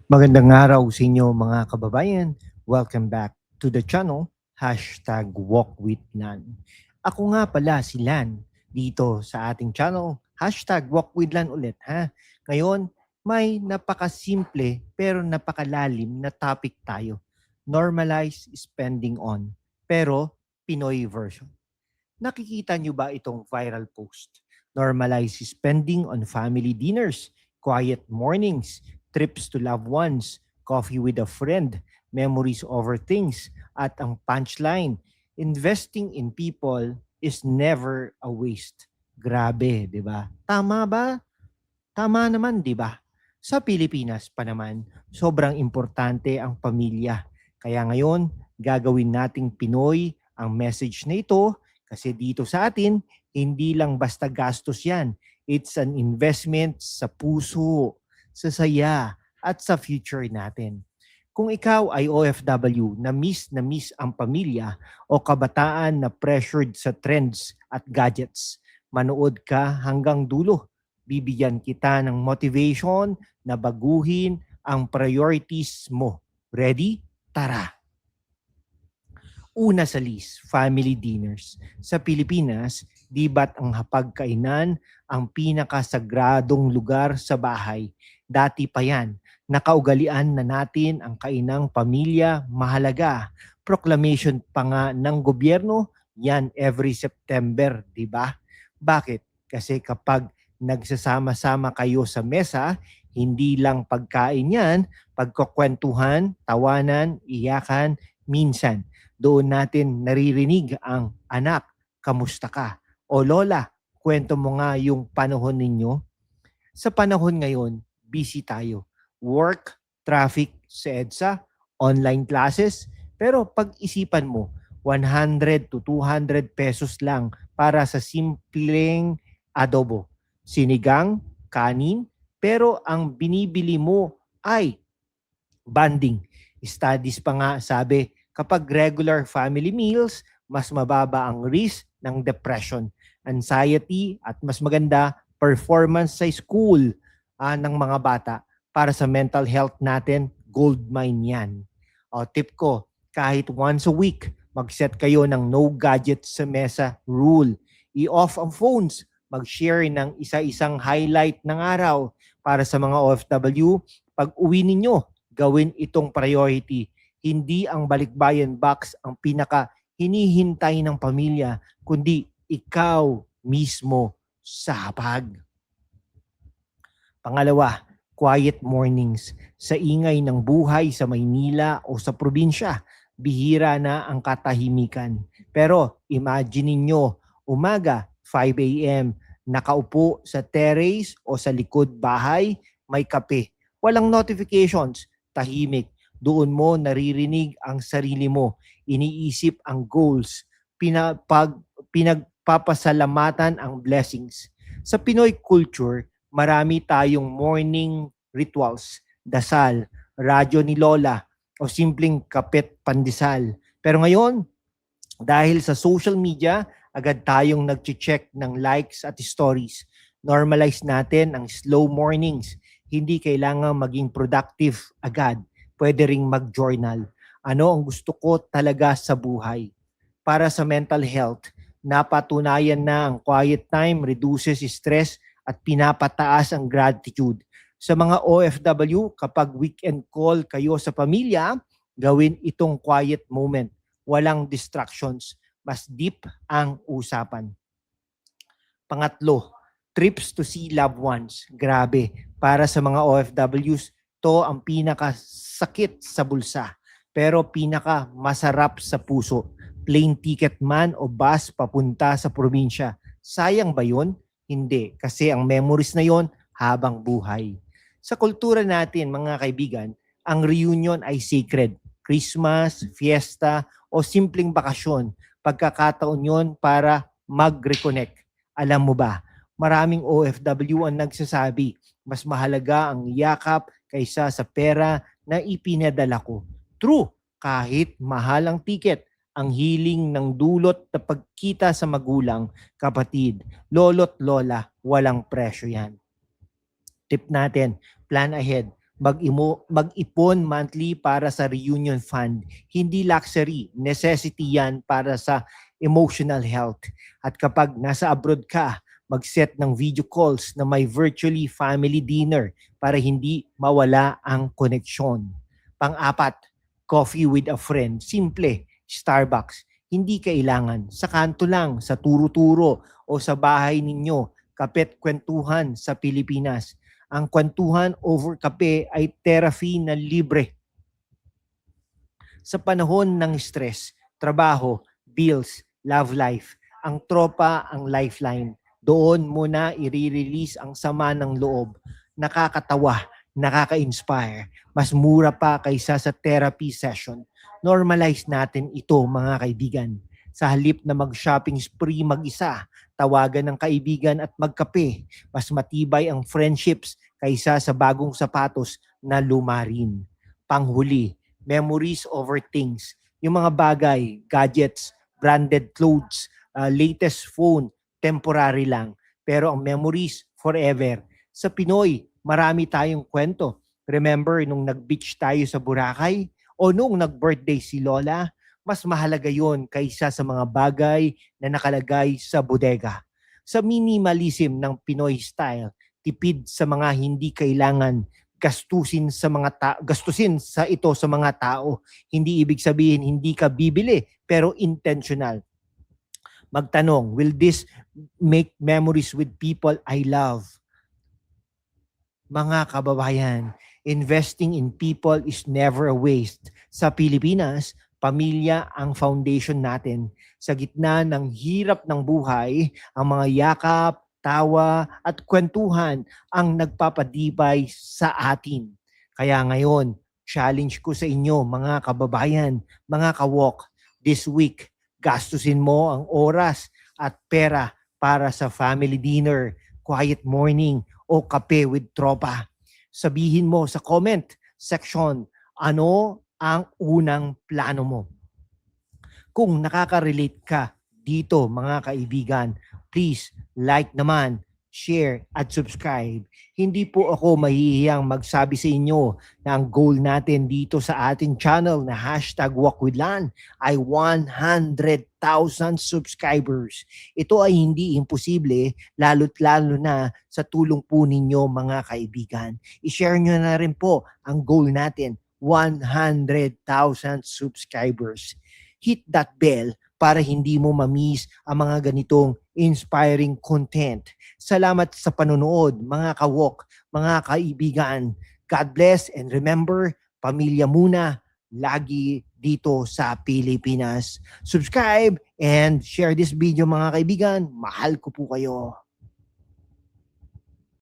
Magandang araw sa inyo mga kababayan. Welcome back to the channel, #WalkWithLan. Ako nga pala si Lan dito sa ating channel, #WalkWithLan ulit ha. Ngayon, may napakasimple pero napakalalim na topic tayo. Normalize spending on, pero Pinoy version. Nakikita nyo ba itong viral post? Normalize spending on family dinners, quiet mornings, trips to loved ones, coffee with a friend, memories over things, at ang punchline, investing in people is never a waste. Grabe, di ba? Tama ba? Tama naman, di ba? Sa Pilipinas pa naman, sobrang importante ang pamilya. Kaya ngayon, gagawin nating Pinoy ang message na ito kasi dito sa atin, hindi lang basta gastos yan. It's an investment sa puso, sa saya, at sa future natin. Kung ikaw ay OFW na miss ang pamilya o kabataan na pressured sa trends at gadgets, manood ka hanggang dulo. Bibigyan kita ng motivation na baguhin ang priorities mo. Ready? Tara! Una sa list, family dinners. Sa Pilipinas, di ba't ang hapagkainan ang pinakasagradong lugar sa bahay? Dati pa yan. Nakaugalian na natin ang kainang pamilya mahalaga. Proclamation pa nga ng gobyerno, yan every September, di ba? Bakit? Kasi kapag nagsasama-sama kayo sa mesa, hindi lang pagkain yan, pagkukwentuhan, tawanan, iyakan, minsan doon natin naririnig ang anak, kamusta ka? O lola, kwento mo nga yung panahon ninyo. Sa panahon ngayon, busy tayo. Work, traffic sa EDSA, online classes. Pero pag-isipan mo, 100 to 200 pesos lang para sa simpleng adobo. Sinigang, kanin, pero ang binibili mo ay banding. Studies pa nga sabi, kapag regular family meals, mas mababa ang risk ng depression, anxiety, at mas maganda performance sa school ng mga bata. Para sa mental health natin, gold mine yan. O, tip ko, kahit once a week, mag-set kayo ng no gadgets sa mesa rule. I-off ang phones, mag-share ng isa-isang highlight ng araw. Para sa mga OFW, pag uwi ninyo, gawin itong priority. Hindi ang balikbayan box ang pinaka hinihintay ng pamilya, kundi ikaw mismo sa hapag. Pangalawa, quiet mornings. Sa ingay ng buhay sa Maynila o sa probinsya, bihira na ang katahimikan. Pero imagine niyo, umaga, 5 a.m., nakaupo sa terrace o sa likod bahay, may kape. Walang notifications, tahimik. Doon mo naririnig ang sarili mo, iniisip ang goals, pinagpapasalamatan ang blessings. Sa Pinoy culture, marami tayong morning rituals, dasal, radyo ni Lola, o simpleng kapit pandesal. Pero ngayon, dahil sa social media, agad tayong nag-check ng likes at stories. Normalize natin ang slow mornings. Hindi kailangan maging productive agad. Pwede ring mag-journal. Ano ang gusto ko talaga sa buhay? Para sa mental health, napatunayan na ang quiet time reduces stress at pinapataas ang gratitude. Sa mga OFW, kapag weekend call kayo sa pamilya, gawin itong quiet moment. Walang distractions. Mas deep ang usapan. Pangatlo, trips to see loved ones. Grabe. Para sa mga OFWs, to ang pinakasakit sa bulsa. Pero pinaka masarap sa puso. Plane ticket man o bus papunta sa probinsya. Sayang ba yun? Hindi. Kasi ang memories na yon habang buhay. Sa kultura natin, mga kaibigan, ang reunion ay sacred. Christmas, fiesta, o simpleng bakasyon. Pagkakataon yon para mag-reconnect. Alam mo ba, maraming OFW ang nagsasabi, mas mahalaga ang yakap kaysa sa pera na ipinadala ko. True, kahit mahal ang ticket, ang hiling ng dulot na pagkita sa magulang, kapatid, lolo't lola, walang presyo yan. Tip natin, plan ahead. Mag-ipon monthly para sa reunion fund. Hindi luxury, necessity yan para sa emotional health. At kapag nasa abroad ka, mag-set ng video calls na may virtually family dinner para hindi mawala ang koneksyon. Pang-apat, coffee with a friend. Simple, Starbucks. Hindi kailangan. Sa kanto lang, sa turo-turo o sa bahay ninyo. Kapet kwentuhan sa Pilipinas. Ang kwentuhan over kape ay therapy na libre. Sa panahon ng stress, trabaho, bills, love life, ang tropa ang lifeline. Doon mo na i-release ang sama ng loob. Nakakatawa, nakaka-inspire. Mas mura pa kaysa sa therapy session. Normalize natin ito, mga kaibigan. Sa halip na mag-shopping spree mag-isa, tawagan ng kaibigan at magkape. Mas matibay ang friendships kaysa sa bagong sapatos na lumarin. Panghuli, memories over things. Yung mga bagay, gadgets, branded clothes, latest phone, temporary lang. Pero ang memories, forever. Sa Pinoy, marami tayong kwento. Remember nung nag-beach tayo sa Boracay? O nung nag-birthday si Lola? Mas mahalaga yon kaysa sa mga bagay na nakalagay sa bodega. Sa minimalism ng Pinoy style, tipid sa mga hindi kailangan, gastusin sa ito sa mga tao. Hindi ibig sabihin hindi ka bibili, pero intentional. Magtanong, will this make memories with people I love? Mga kababayan, investing in people is never a waste. Sa Pilipinas, pamilya ang foundation natin. Sa gitna ng hirap ng buhay, ang mga yakap, tawa at kwentuhan ang nagpapadibay sa atin. Kaya ngayon, challenge ko sa inyo mga kababayan, mga kawok, this week, gastusin mo ang oras at pera para sa family dinner, quiet morning, o kape with tropa. Sabihin mo sa comment section, ano ang unang plano mo? Kung nakaka-relate ka dito mga kaibigan, please like naman, share at subscribe. Hindi po ako mahihiyang magsabi sa inyo na ang goal natin dito sa ating channel na #WalkWithLan ay 100,000 subscribers. Ito ay hindi imposible, lalo't lalo na sa tulong po ninyo mga kaibigan. I-share nyo na rin po ang goal natin, 100,000 subscribers. Hit that bell para hindi mo ma-miss ang mga ganitong inspiring content. Salamat sa panonood, mga kawok, mga kaibigan. God bless and remember, pamilya muna, lagi dito sa Pilipinas. Subscribe and share this video mga kaibigan. Mahal ko po kayo.